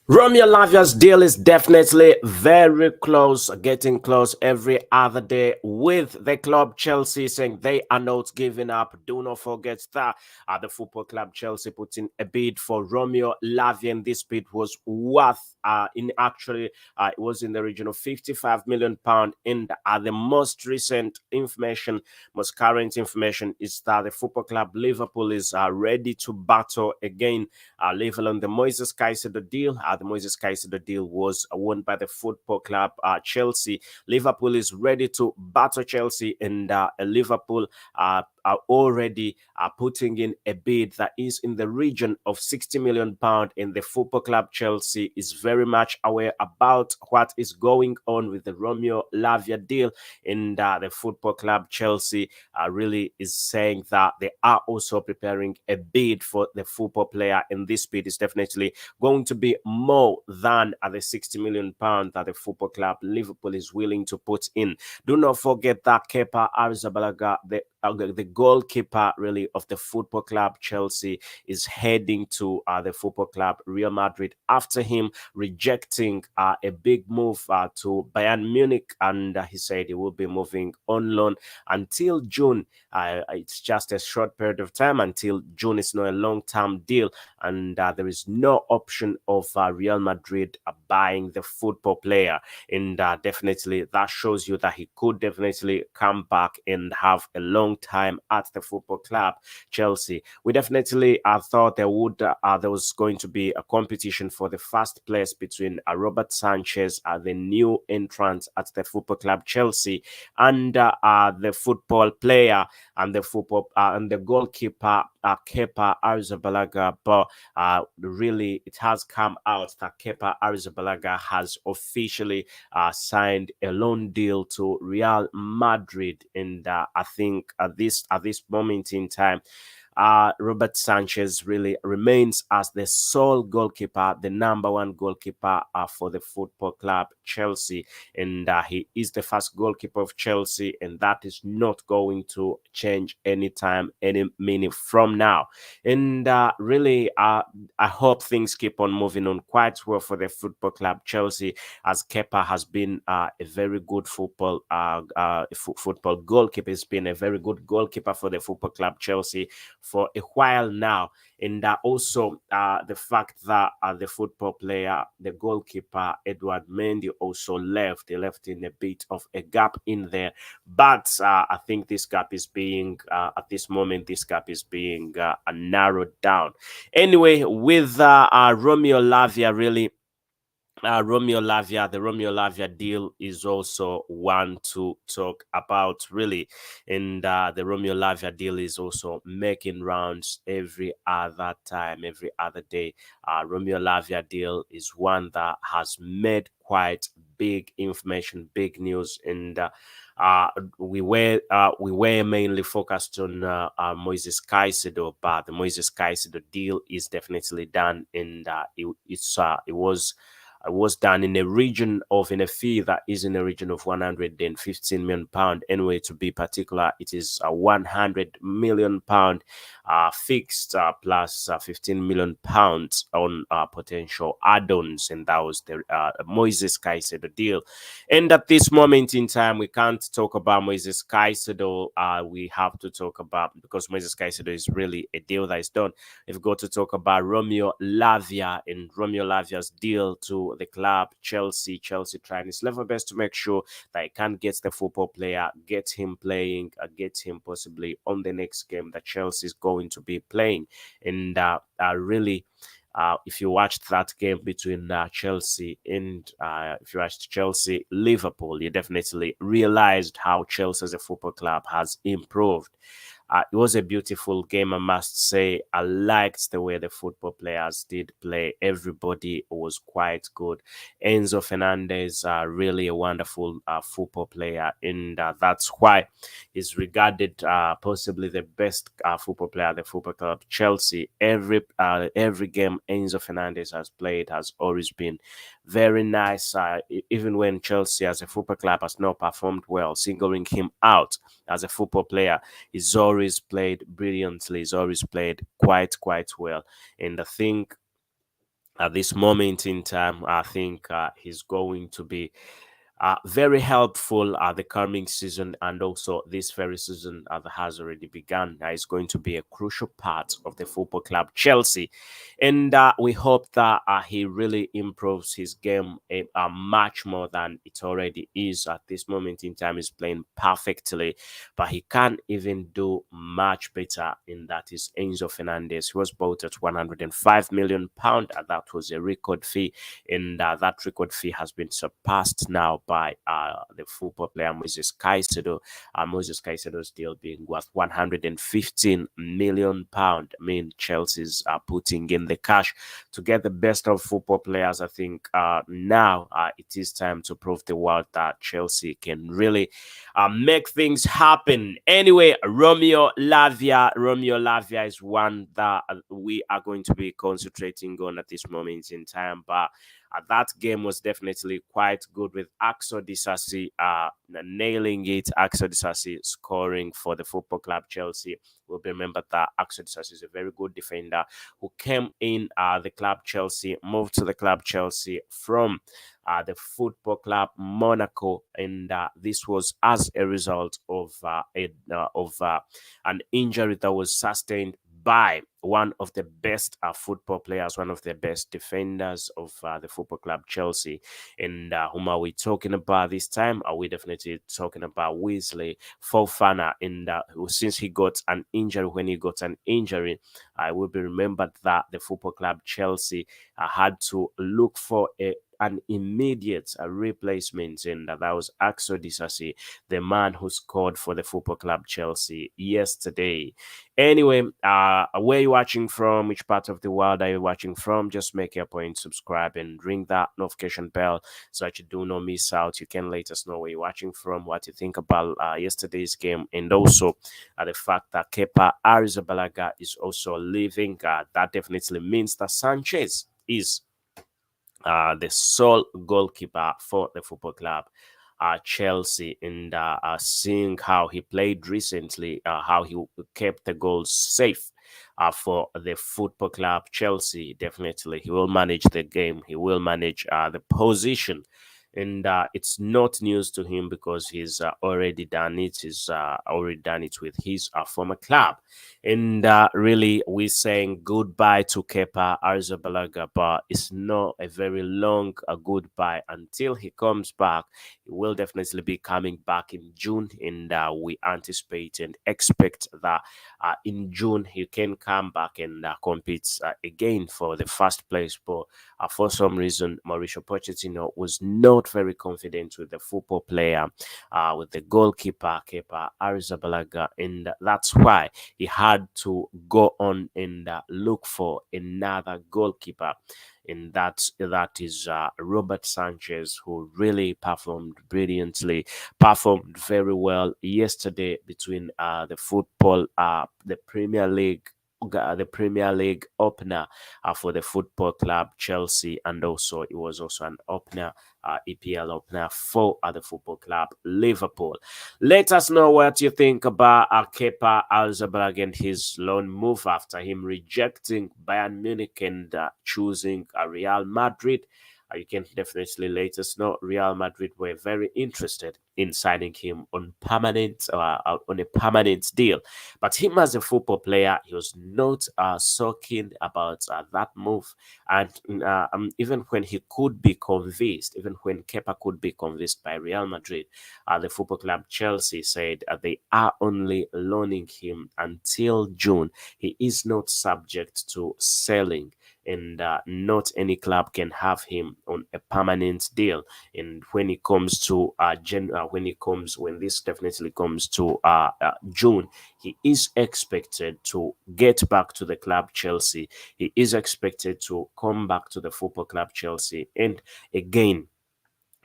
Romeo Lavia's deal is definitely very close, getting close every other day with the club Chelsea saying they are not giving up. Do not forget that the football club Chelsea put in a bid for Romeo Lavia, and this bid was worth it was in the region of 55 million pound. And the most recent information, most current information is that the football club Liverpool is ready to battle again level on the Moises Caicedo deal. The Moises Caicedo deal was won by the football club Chelsea. Liverpool is ready to battle Chelsea, and Liverpool are already putting in a bid that is in the region of 60 million pound. And the football club Chelsea is very much aware about what is going on with the Romeo Lavia deal, and the football club Chelsea really is saying that they are also preparing a bid for the football player, and this bid is definitely going to be more than the 60 million pound that the football club Liverpool is willing to put in. Do not forget that KEPA Arrizabalaga, the goalkeeper really of the football club Chelsea, is heading to the football club Real Madrid after him rejecting a big move to Bayern Munich, and he said he will be moving on loan until June. It's just a short period of time until June. It's not a long-term deal, and there is no option of Real Madrid buying the football player. And definitely that shows you that he could definitely come back and have a long time at the football club Chelsea. We definitely thought there was going to be a competition for the first place between Robert Sanchez, the new entrant at the football club Chelsea, and the football player and the goalkeeper KEPA Arrizabalaga. But really, it has come out that KEPA Arrizabalaga has officially signed a loan deal to Real Madrid, and I think at this moment in time, Robert Sanchez really remains as the sole goalkeeper, the number one goalkeeper for the football club Chelsea, and he is the first goalkeeper of Chelsea, and that is not going to change anytime, any minute from now. And really, I hope things keep on moving on quite well for the football club Chelsea, as KEPA has been a very good football goalkeeper. He's been a very good goalkeeper for the football club Chelsea for a while now. And also the fact that the football player, the goalkeeper, Edward Mendy, also left. He left in a bit of a gap in there. But I think this gap is being, at this moment, this gap is being narrowed down. Anyway, with Romeo Lavia, really, the Romeo Lavia deal is also one to talk about, really. And the Romeo Lavia deal is also making rounds every other time, every other day. Romeo Lavia deal is one that has made quite big information, big news, and we were mainly focused on Moises Caicedo, but the Moises Caicedo deal is definitely done, and it was done in a fee that is in a region of 115 million pound. Anyway, to be particular, it is a 100 million pound fixed plus 15 million pounds on potential add-ons, and that was the Moises Caicedo deal. And at this moment in time, we can't talk about Moises Caicedo. We have to talk about, because Moises Caicedo is really a deal that is done. We've got to talk about Romeo Lavia and Romeo Lavia's deal to the club Chelsea. Chelsea trying its level best to make sure that it can get the football player, get him playing, get him possibly on the next game that Chelsea is going to be playing. And really, if you watched that game between Chelsea and if you watched Chelsea Liverpool, you definitely realized how Chelsea as a football club has improved. It was a beautiful game, I must say. I liked the way the football players did play. Everybody was quite good. Enzo Fernandez, really a wonderful football player, and that's why he's regarded possibly the best football player at the football club Chelsea. Every game Enzo Fernandez has played has always been very nice. Even when Chelsea as a football club has not performed well, singling him out as a football player, he's always played brilliantly. He's always played quite well. And I think at this moment in time, I think he's going to be very helpful the coming season, and also this very season that has already begun. Is going to be a crucial part of the football club Chelsea, and we hope that he really improves his game much more than it already is. At this moment in time, he's playing perfectly, but he can even do much better. In that is Enzo Fernandez. He was bought at 105 million pound, and that was a record fee, and that record fee has been surpassed now by the football player Moses Caicedo. Moses Caicedo's deal being worth 115 million pound. I mean, Chelsea's putting in the cash to get the best of football players. I think now it is time to prove the world that Chelsea can really make things happen. Anyway, Romeo Lavia is one that we are going to be concentrating on at this moment in time, but that game was definitely quite good, with Axel Disasi nailing it. Axel Disasi scoring for the football club Chelsea. We'll remember that Axel Disasi is a very good defender who came in the club Chelsea, moved to the club Chelsea from the football club Monaco, and this was as a result of an injury that was sustained by one of the best football players, one of the best defenders of the football club Chelsea. And whom are we talking about this time? Are we definitely talking about Wesley Fofana? And since he got an injury, when he got an injury, I will be remembered that the football club Chelsea had to look for an immediate replacement, and that was Axel Disasi, the man who scored for the football club Chelsea yesterday. Anyway, where you watching from? Which part of the world are you watching from? Just make a point, subscribe, and ring that notification bell so that you do not miss out. You can let us know where you're watching from, what you think about yesterday's game, and also the fact that Kepa Arrizabalaga is also leaving. That definitely means that Sanchez is the sole goalkeeper for the football club Chelsea, and seeing how he played recently, how he kept the goals safe for the football club Chelsea. Definitely, he will manage the game. He will manage the position, and it's not news to him because he's already done it. He's already done it with his former club, and really, we're saying goodbye to Kepa Arrizabalaga, but it's not a very long goodbye until he comes back. He will definitely be coming back in June, and we anticipate and expect that in June he can come back and compete again for the first place. But for some reason, Mauricio Pochettino was not very confident with the football player, with the goalkeeper Kepa Arrizabalaga, and that's why he had to go on and look for another goalkeeper, and that is Robert Sanchez, who really performed brilliantly, performed very well yesterday between the Premier League opener for the football club Chelsea, and also it was also an opener, EPL opener for the football club Liverpool. Let us know what you think about Kepa Arrizabalaga and his loan move after him rejecting Bayern Munich and choosing Real Madrid. You can definitely let us know. Real Madrid were very interested in signing him on on a permanent deal, but him as a football player, he was not so keen about that move. And even when he could be convinced, even when Kepa could be convinced by Real Madrid, the football club Chelsea said they are only loaning him until June. He is not subject to selling, and not any club can have him on a permanent deal. And when it comes to when this definitely comes to June, he is expected to get back to the club Chelsea. He is expected to come back to the football club Chelsea and again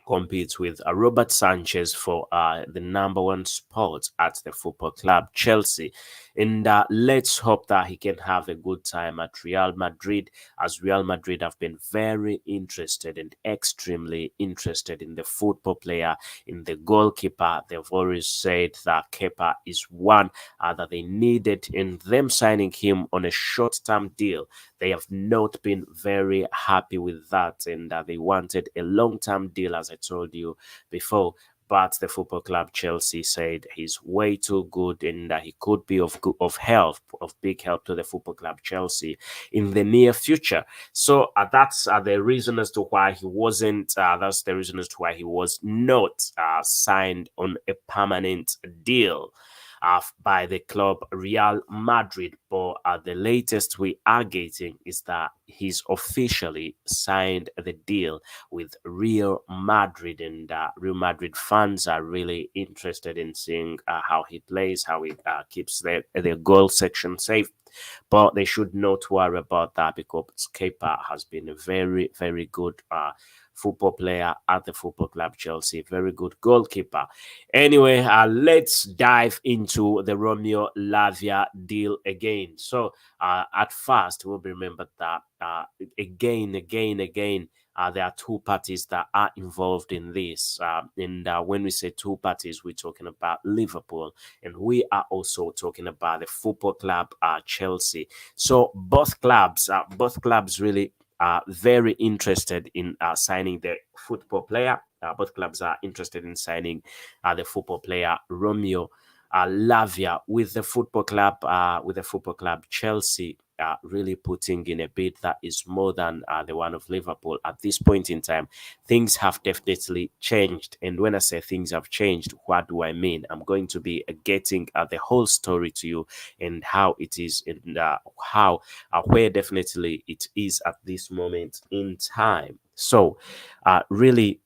competes with Robert Sanchez for the number one spot at the football club Chelsea. And let's hope that he can have a good time at Real Madrid, as Real Madrid have been very interested and extremely interested in the football player, in the goalkeeper. They've always said that KEPA is one that they needed, in them signing him on a short-term deal. They have not been very happy with that, and they wanted a long-term deal, as I told you before. But the football club Chelsea said he's way too good and that he could be of help, of big help to the football club Chelsea in the near future. So that's the reason as to why he wasn't. That's the reason as to why he was not signed on a permanent deal by the club Real Madrid. But the latest we are getting is that he's officially signed the deal with Real Madrid, and Real Madrid fans are really interested in seeing how he plays, how he keeps their goal section safe. But they should not worry about that, because Kepa has been a very, very good football player at the football club Chelsea, very good goalkeeper. Anyway, let's dive into the Romeo Lavia deal again. So at first, we'll remember that again, there are two parties that are involved in this. And when we say two parties, we're talking about Liverpool, and we are also talking about the football club Chelsea. So both clubs really are very interested in signing the football player. Both clubs are interested in signing the football player Romeo Lavia, with the football club Chelsea really putting in a bid that is more than the one of Liverpool at this point in time. Things have definitely changed, and when I say things have changed, what do I mean? I'm going to be getting the whole story to you, and how it is, and how where definitely it is at this moment in time. So really,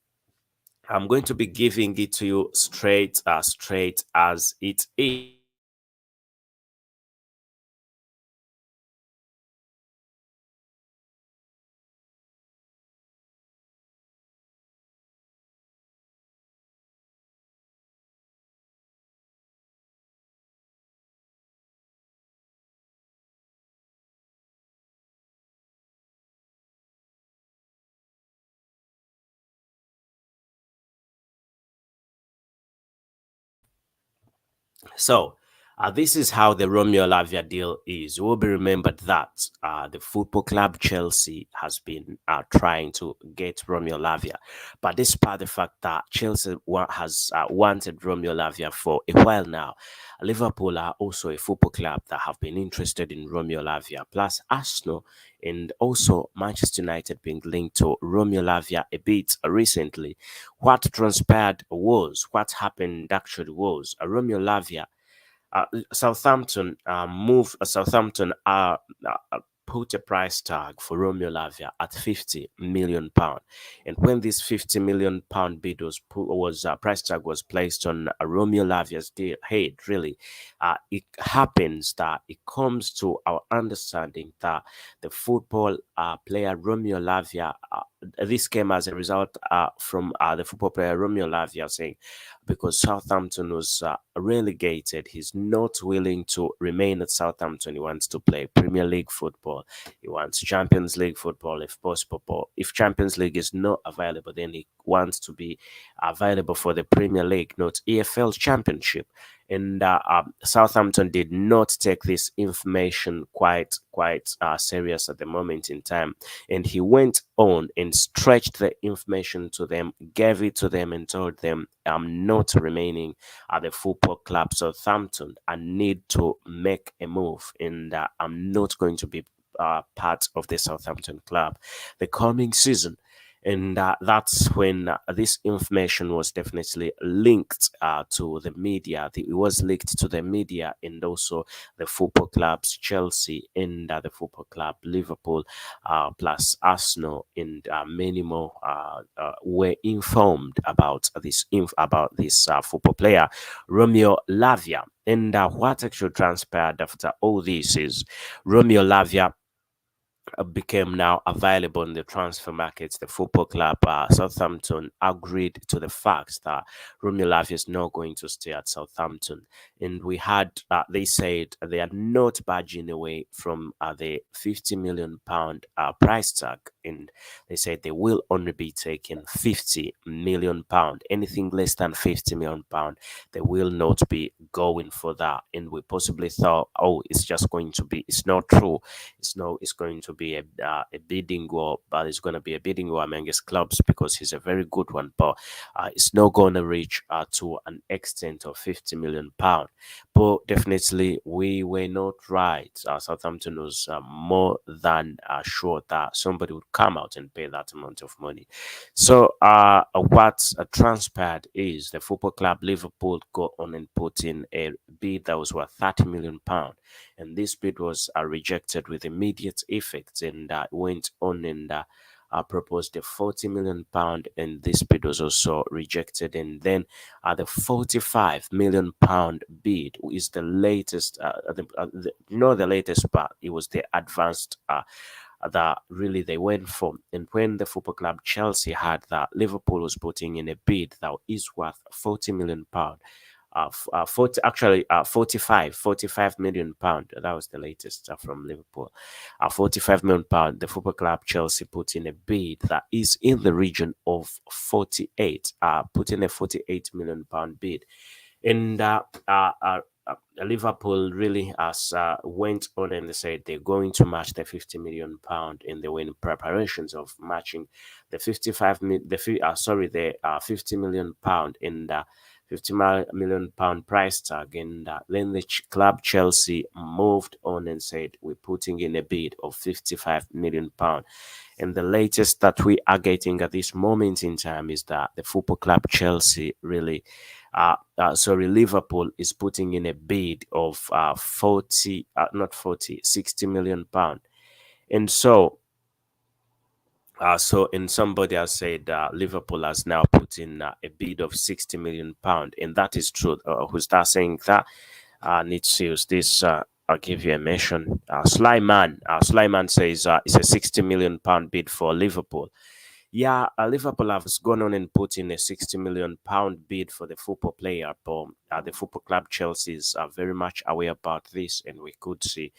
I'm going to be giving it to you straight as it is. So, this is how the Romeo Lavia deal is. You will be remembered that the football club Chelsea has been trying to get Romeo Lavia, but despite the fact that Chelsea has wanted Romeo Lavia for a while now, Liverpool are also a football club that have been interested in Romeo Lavia, plus Arsenal and also Manchester United being linked to Romeo Lavia a bit recently. What happened actually was Romeo Lavia, Southampton Southampton put a price tag for Romeo Lavia at 50 million pound, and when this 50 million pound bid was price tag was placed on Romeo Lavia's head, really, it happens that it comes to our understanding that the football player Romeo Lavia, this came as a result from the football player Romeo Lavia saying, because Southampton was relegated, he's not willing to remain at Southampton. He wants to play Premier League football. He wants Champions League football if possible. But if Champions League is not available, then he wants to be available for the Premier League, not EFL Championship. And Southampton did not take this information quite serious at the moment in time, and he went on and stretched the information to them, gave it to them, and told them, "I'm not remaining at the football club Southampton. I need to make a move, and I'm not going to be part of the Southampton club the coming season." And that's when this information was definitely linked to the media. It was linked to the media, and also the football clubs Chelsea and the football club Liverpool, plus Arsenal, and many more were informed about this football player Romeo Lavia. And what actually transpired after all this is Romeo Lavia became now available in the transfer markets, the football club Southampton agreed to the fact that Romeo Lavia is not going to stay at Southampton. And we had, they said they are not budging away from the £50 million price tag. And they said they will only be taking £50 million. Anything less than £50 million, they will not be going for that. And we possibly thought, oh, it's just going to be, it's not true. It's going to be a bidding war, but it's going to be a bidding war among his clubs because he's a very good one. But it's not going to reach to an extent of £50 million. But definitely, we were not right. Southampton was more than sure that somebody would come out and pay that amount of money. So, what transpired is the football club Liverpool got on and put in a bid that was worth £30 million, and this bid was rejected with immediate effect, and went on and proposed a £40 million, and this bid was also rejected. And then the £45 million bid is the latest, not the latest, but it was the advanced that really they went for. And when the football club Chelsea had that Liverpool was putting in a bid that is worth £40 million, 40 actually 45 million pound, that was the latest from Liverpool. 45 million pound, the football club Chelsea put in a bid that is in the region of 48, put in a 48 million pound bid. And Liverpool really has went on and they said they're going to match the £50 million, and they were in preparations of matching the £50 million and £50 million price tag. And then the club Chelsea moved on and said we're putting in a bid of £55 million. And the latest that we are getting at this moment in time is that the football club Chelsea really, Liverpool is putting in a bid of 60 million pound. And and somebody has said Liverpool has now put in a bid of £60 million, and that is true. Who's that saying that? Need to use this. I'll give you a mention. Slyman says it's a £60 million bid for Liverpool. Yeah, Liverpool has gone on and put in a £60 million bid for the football player, but the football club Chelsea is very much aware about this, and we could see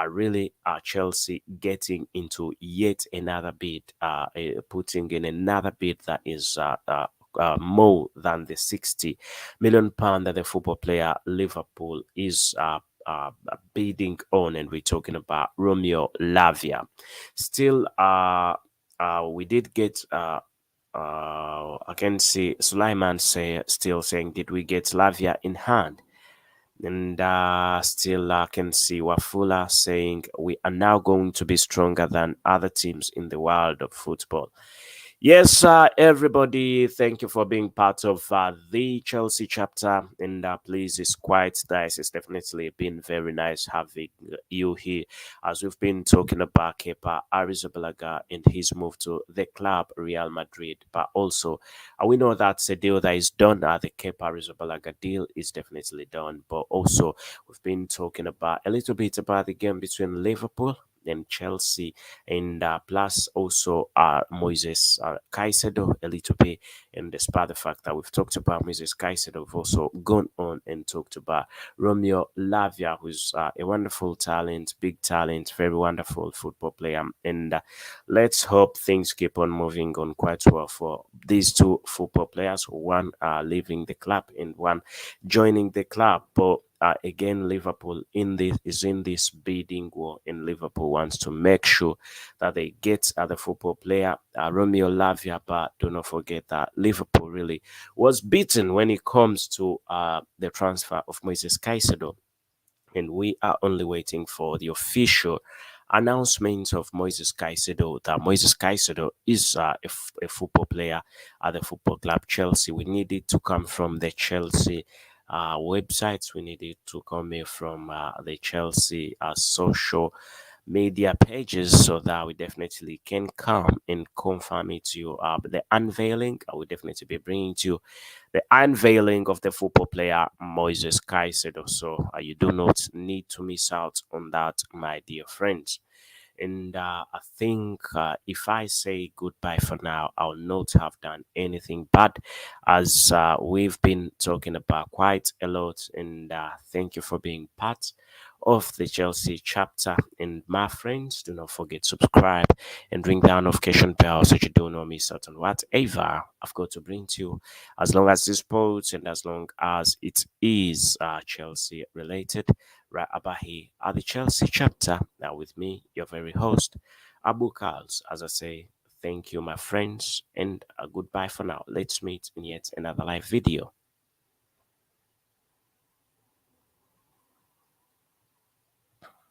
really Chelsea getting into yet another bid, putting in another bid that is more than the £60 million that the football player Liverpool is bidding on, and we're talking about Romeo Lavia. Still, we did get. I can see Sulaiman still saying, did we get Lavia in hand? And still, I can see Wafula saying, we are now going to be stronger than other teams in the world of football. Yes, everybody, thank you for being part of the Chelsea chapter. And please, it's quite nice. It's definitely been very nice having you here as we've been talking about KEPA Arrizabalaga and his move to the club Real Madrid. But also, we know that's a deal that is done. The KEPA Arrizabalaga deal is definitely done. But also, we've been talking about a little bit about the game between Liverpool and Chelsea, and plus also Moises Caicedo a little bit. And despite the fact that we've talked about Moises Caicedo, we've also gone on and talked about Romeo Lavia, who's a wonderful talent, big talent, very wonderful football player. And let's hope things keep on moving on quite well for these two football players, one leaving the club and one joining the club. But again, Liverpool is in this bidding war, and Liverpool wants to make sure that they get the football player Romeo Lavia. But do not forget that Liverpool really was beaten when it comes to the transfer of Moises Caicedo, and we are only waiting for the official announcement of Moises Caicedo, that Moises Caicedo is a football player at the football club Chelsea. We need it to come from the Chelsea websites. We need it to come here from the Chelsea social media pages, so that we definitely can come and confirm it to you. The unveiling, I will definitely be bringing to you the unveiling of the football player Moises Caicedo. So you do not need to miss out on that, my dear friends. And I think if I say goodbye for now, I'll not have done anything. But as we've been talking about quite a lot, and thank you for being part of the Chelsea chapter. And my friends, do not forget to subscribe and ring the notification bell so you do not miss out on whatever I've got to bring to you. As long as it's sports and as long as it is Chelsea related, right about here at the Chelsea chapter. Now with me, your very host, Abu KALS. As I say, thank you, my friends, and goodbye for now. Let's meet in yet another live video.